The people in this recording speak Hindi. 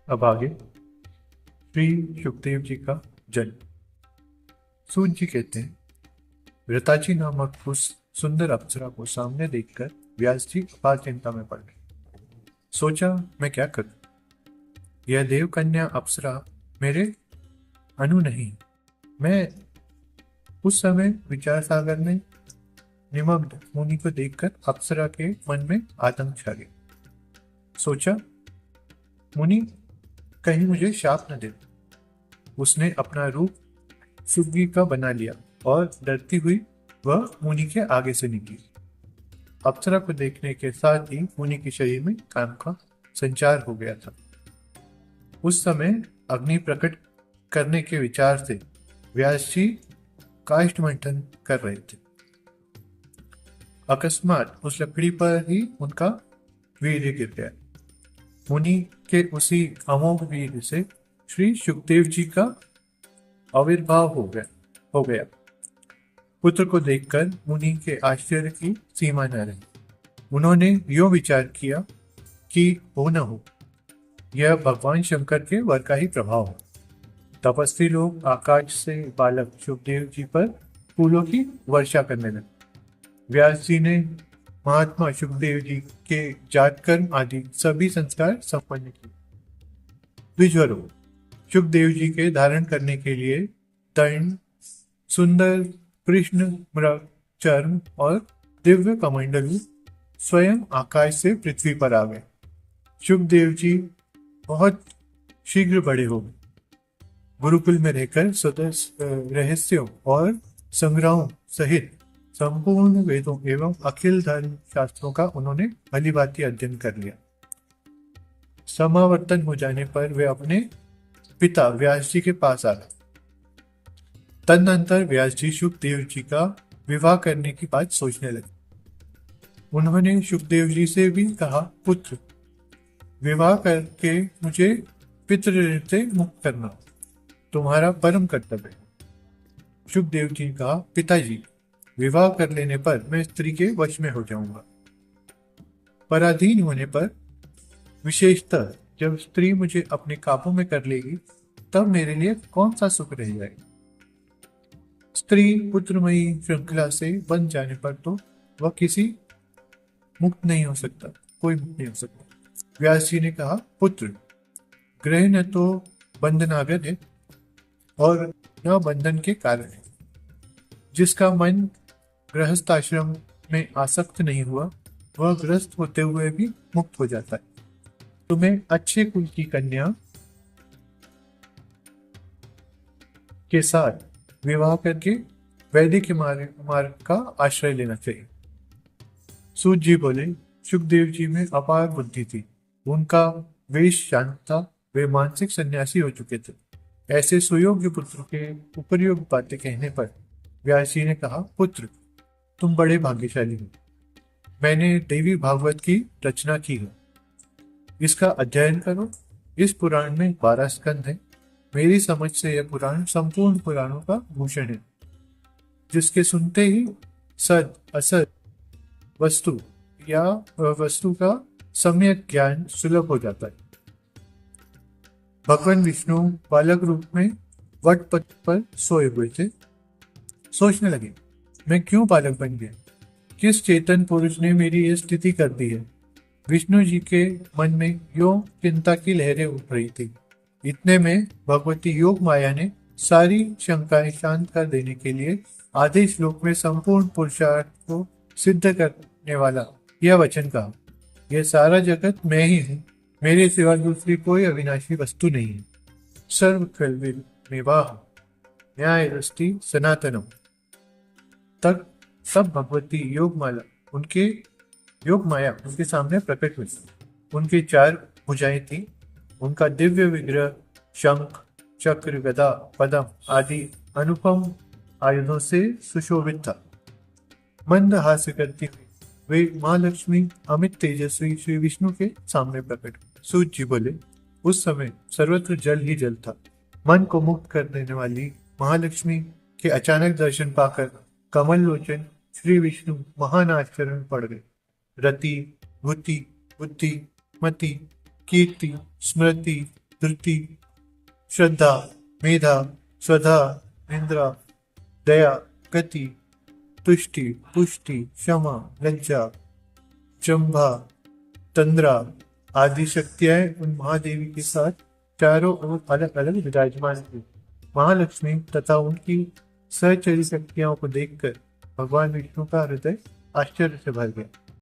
अब आगे श्री सुखदेव जी का जन्म। सूत जी कहते हैं, व्रताची नामक उस सुंदर अप्सरा को सामने देखकर व्यास जी अपार चिंता में पड़ गए। सोचा, मैं क्या करूं? यह देव कन्या अप्सरा मेरे अनु नहीं। मैं उस समय विचार सागर में निमग्न मुनि को देखकर अप्सरा के मन में आतंक छा गया। सोचा, मुनि कहीं मुझे शाप न दे। उसने अपना रूप सुग्गी का बना लिया और डरती हुई वह मुनि के आगे से निकली। अप्सरा को देखने के साथ ही मुनि के शरीर में काम का संचार हो गया था। उस समय अग्नि प्रकट करने के विचार से व्यास जी काष्ठ मंथन कर रहे थे। अकस्मात उस लकड़ी पर ही उनका वीर्य गिर गया। मुनि के उसी अमोघ वीर्य से श्री सुखदेव जी का आविर्भाव हो गया। पुत्र को देखकर मुनि के आश्चर्य की सीमा न रही। उन्होंने यो विचार किया कि हो न हो, यह भगवान शंकर के वर का ही प्रभाव है। तपस्वी लोग आकाश से बालक सुखदेव जी पर फूलों की वर्षा करने लगे। व्यास जी ने महात्मा सुखदेव जी के जातकर्म आदि सभी संस्कार संपन्न किए। द्विजवरों, सुखदेव जी के धारण करने के लिए दंड, सुंदर कृष्ण मृग चर्म और दिव्य कमंडलू स्वयं आकाश से पृथ्वी पर आ गए। सुखदेव जी बहुत शीघ्र बड़े हो गए। गुरुकुल में रहकर सदस्य रहस्यों और संग्रहों सहित संपूर्ण वेदों एवं अखिल धर्म शास्त्रों का उन्होंने भलीभांति अध्ययन कर लिया। समावर्तन हो जाने पर वे अपने पिता व्यास जी के पास आ गए। तदनंतर व्यास जी सुखदेव जी का विवाह करने की बात सोचने लगे। उन्होंने सुखदेव जी से भी कहा, पुत्र, विवाह करके मुझे पितृ से मुक्त करना तुम्हारा परम कर्तव्य है। सुखदेव जी ने कहा, पिताजी, विवाह कर लेने पर मैं स्त्री के वश में हो जाऊंगा। पराधीन होने पर, विशेषतः जब स्त्री मुझे अपने काबू में कर लेगी, तब मेरे लिए कौन सा सुख रह जाएगा। स्त्री पुत्रमयी श्रृंखला से बंध जाने पर तो वह किसी मुक्त नहीं हो सकता, कोई मुक्त नहीं हो सकता। व्यास जी ने कहा, पुत्र, ग्रह न तो बंधनागत है और न बंधन के कारण है। जिसका मन गृहस्थाश्रम में आसक्त नहीं हुआ, वह ग्रस्त होते हुए भी मुक्त हो जाता है। तुम्हें अच्छे कुल की कन्या के साथ विवाह करके वैदिक मार्ग का आश्रय लेना चाहिए। सूत जी बोले, सुखदेव जी में अपार बुद्धि थी। उनका वेश शांत था। वे मानसिक सन्यासी हो चुके थे। ऐसे सुयोग्य पुत्र के उपयुक्त बातें कहने पर व्यास जी ने कहा, पुत्र, तुम बड़े भाग्यशाली हो। मैंने देवी भागवत की रचना की है। इसका अध्ययन करो। इस पुराण में 12 स्कंद है। मेरी समझ से यह पुराण संपूर्ण पुराणों का भूषण है, जिसके सुनते ही सद असद वस्तु या वस्तु का सम्यक ज्ञान सुलभ हो जाता है। भगवान विष्णु बालक रूप में वट पत्र पर सोए हुए थे। सोचने लगे, मैं क्यों बालक बन गया? किस चेतन पुरुष ने मेरी यह स्थिति कर दी है? विष्णु जी के मन में यो चिंता की लहरें उठ रही थी। इतने में भगवती योग माया ने सारी शंकाएं शांत कर देने के लिए आधे श्लोक में संपूर्ण पुरुषार्थ को सिद्ध करने वाला यह वचन कहा, यह सारा जगत मैं ही हूँ। मेरे सिवा दूसरी कोई अविनाशी वस्तु नहीं है। सर्व खलविल मेवाह न्याय दृष्टि सनातनम। तब सब भगवती योग माया उनके सामने प्रकट हुई। उनकी 4 भुजाएं थी। उनका दिव्य विग्रह शंख, चक्र, गदा, पद्म आदि अनुपम आयुधों से सुशोभित था। मंद हास्य करती हुई वे माँ लक्ष्मी अमित तेजस्वी श्री विष्णु के सामने प्रकट हुई। सूत जी बोले, उस समय सर्वत्र जल ही जल था। मन को मुक्त कर देने वाली महालक्ष्मी के अचानक दर्शन पाकर कमल लोचन श्री विष्णु महान आश्चर्य में पड़ गए। रति, भूति, बुद्धि, मति, कीर्ति, स्मृति, धृति, श्रद्धा, मेधा, स्वधा, इंद्रा, दया, गति, तुष्टि, पुष्टि, क्षमा, लज्जा, जंभा, तंद्रा आदि शक्तियां उन महादेवी के साथ चारों ओर अलग अलग विराजमान थी। महालक्ष्मी तथा उनकी सहचरी शक्तियों को देखकर भगवान विष्णु का हृदय आश्चर्य से भर गया।